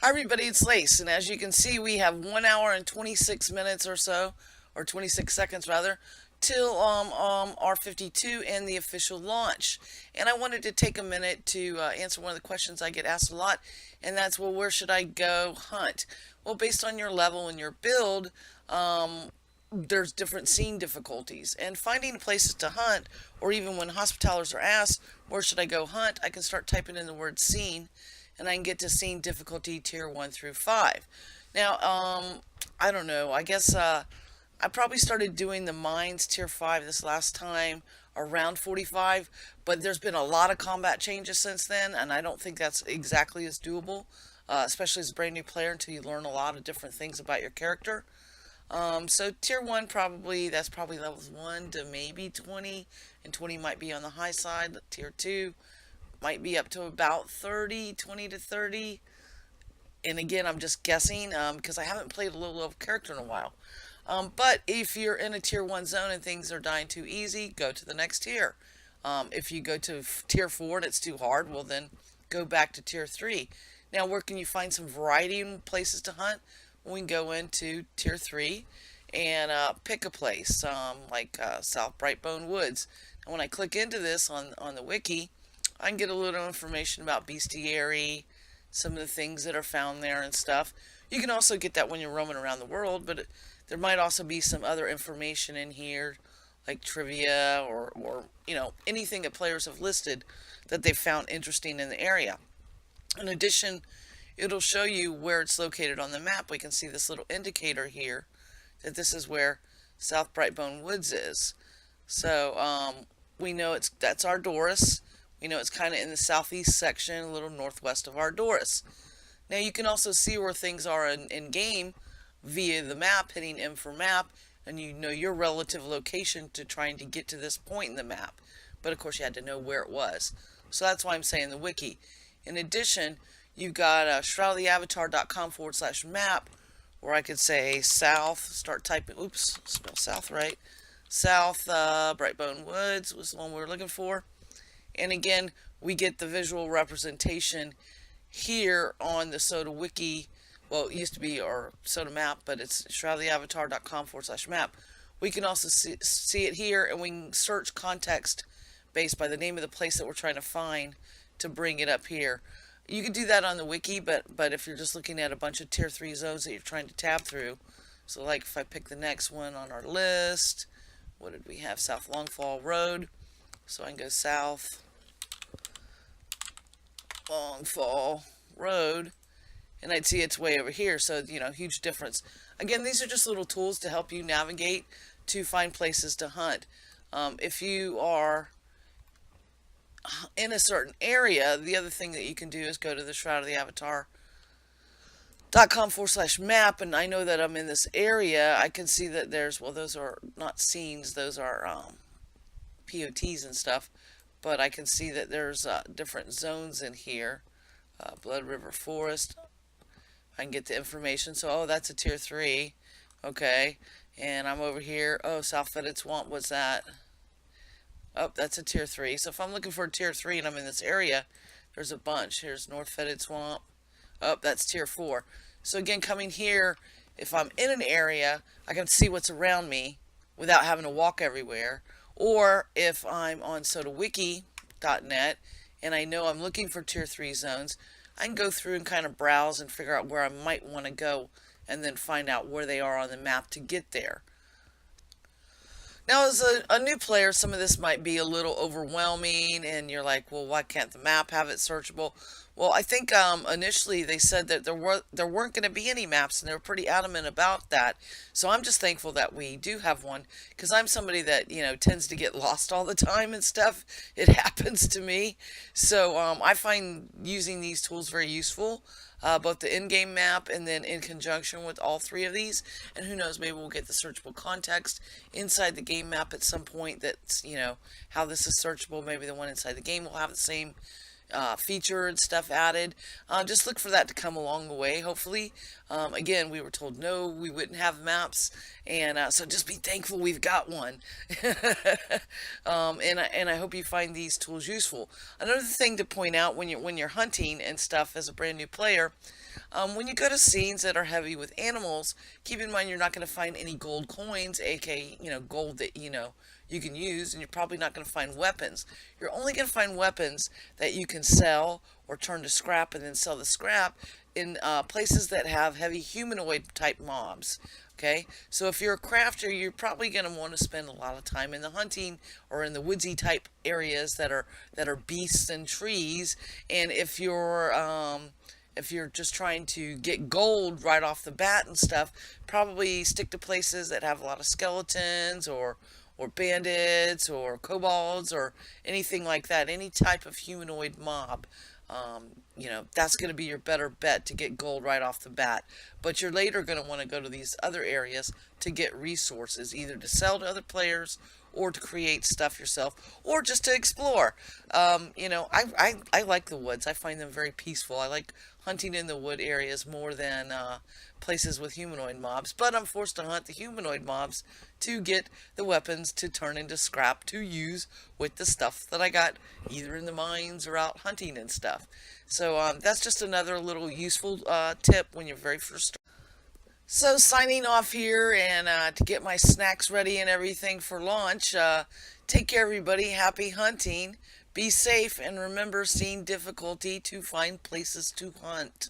Hi everybody, it's Lace, and as you can see, we have 1 hour and 26 minutes or so, or 26 seconds rather, till R52 and the official launch. And I wanted to take a minute to answer one of the questions I get asked a lot, and that's, well, where should I go hunt? Well, based on your level and your build, there's different scene difficulties, and finding places to hunt, or even when hospitalers are asked, where should I go hunt, I can start typing in the word scene and I can get to scene difficulty tier 1 through 5. Now, I don't know. I guess I probably started doing the mines tier 5 this last time around 45, but there's been a lot of combat changes since then, and I don't think that's exactly as doable, especially as a brand new player until you learn a lot of different things about your character. So tier 1 probably, that's probably levels 1 to maybe 20, and 20 might be on the high side. Tier 2 might be up to about 30, 20 to 30. And again, I'm just guessing because I haven't played a low level character in a while. But if you're in a tier 1 zone and things are dying too easy, go to the next tier. If you go to tier 4 and it's too hard, well then go back to tier 3. Now, where can you find some variety in places to hunt? We can go into tier 3 and pick a place like South Brightbone Woods. And when I click into this on the wiki, I can get a little information about bestiary, some of the things that are found there and stuff. You can also get that when you're roaming around the world, but there might also be some other information in here, like trivia or anything that players have listed that they found interesting in the area. In addition, it'll show you where it's located on the map. We can see this little indicator here that this is where South Brightbone Woods is. So we know that's Ardoris. We know it's kind of in the southeast section, a little northwest of Ardoris. Now you can also see where things are in game via the map, hitting M for map, and you know your relative location to trying to get to this point in the map. But of course you had to know where it was. So that's why I'm saying the wiki. In addition, you've got shroudtheavatar.com/map, where I could say south, start typing, oops, spell south right. South Brightbone Woods was the one we were looking for. And again, we get the visual representation here on the Soda Wiki. Well, it used to be our Soda map, but it's shroudtheavatar.com/map. We can also see it here, and we can search context based by the name of the place that we're trying to find to bring it up here. You can do that on the wiki, but if you're just looking at a bunch of tier 3 zones that you're trying to tab through, so like if I pick the next one on our list, what did we have? South Longfall Road. So I can go south Longfall Road, and I'd see it's way over here. So, huge difference. Again, these are just little tools to help you navigate to find places to hunt. If you are in a certain area, the other thing that you can do is go to the Shroud of the Avatar.com/map, and I know that I'm in this area. I can see that there's, well, those are not scenes, those are POTs and stuff, but I can see that there's different zones in here. Blood River Forest. I can get the information. So, oh, that's a tier 3. Okay. And I'm over here. Oh, South Fetid Swamp. What's that? Oh, that's a tier 3. So if I'm looking for a tier 3 and I'm in this area, there's a bunch. Here's North Fetid Swamp. Oh, that's tier 4. So again, coming here, if I'm in an area, I can see what's around me without having to walk everywhere. Or if I'm on sodawiki.net and I know I'm looking for tier 3 zones, I can go through and kind of browse and figure out where I might want to go and then find out where they are on the map to get there. Now, as a new player, some of this might be a little overwhelming, and you're like, well, why can't the map have it searchable? Well, I think initially they said that there weren't going to be any maps, and they were pretty adamant about that. So I'm just thankful that we do have one, because I'm somebody that tends to get lost all the time and stuff. It happens to me, so I find using these tools very useful. Both the in-game map and then in conjunction with all 3 of these. And who knows, maybe we'll get the searchable context inside the game map at some point that's, how this is searchable. Maybe the one inside the game will have the same feature and stuff added. Just look for that to come along the way, hopefully. Again, we were told no, we wouldn't have maps, and so just be thankful we've got one. And I hope you find these tools useful. Another thing to point out when you're hunting and stuff as a brand new player, When you go to scenes that are heavy with animals, keep in mind you're not going to find any gold coins, aka, gold that, you can use, and you're probably not going to find weapons. You're only going to find weapons that you can sell or turn to scrap and then sell the scrap in places that have heavy humanoid type mobs. Okay, so if you're a crafter, you're probably going to want to spend a lot of time in the hunting or in the woodsy type areas that are beasts and trees. And if you're just trying to get gold right off the bat and stuff, probably stick to places that have a lot of skeletons or bandits or kobolds or anything like that, any type of humanoid mob. That's going to be your better bet to get gold right off the bat. But you're later going to want to go to these other areas to get resources, either to sell to other players or to create stuff yourself or just to explore. I like the woods. I find them very peaceful. I like hunting in the wood areas more than places with humanoid mobs. But I'm forced to hunt the humanoid mobs to get the weapons to turn into scrap to use with the stuff that I got either in the mines or out hunting and stuff. So that's just another little useful tip when you're very first. So signing off here and to get my snacks ready and everything for launch. Take care, everybody. Happy hunting. Be safe and remember, seeing difficulty to find places to hunt.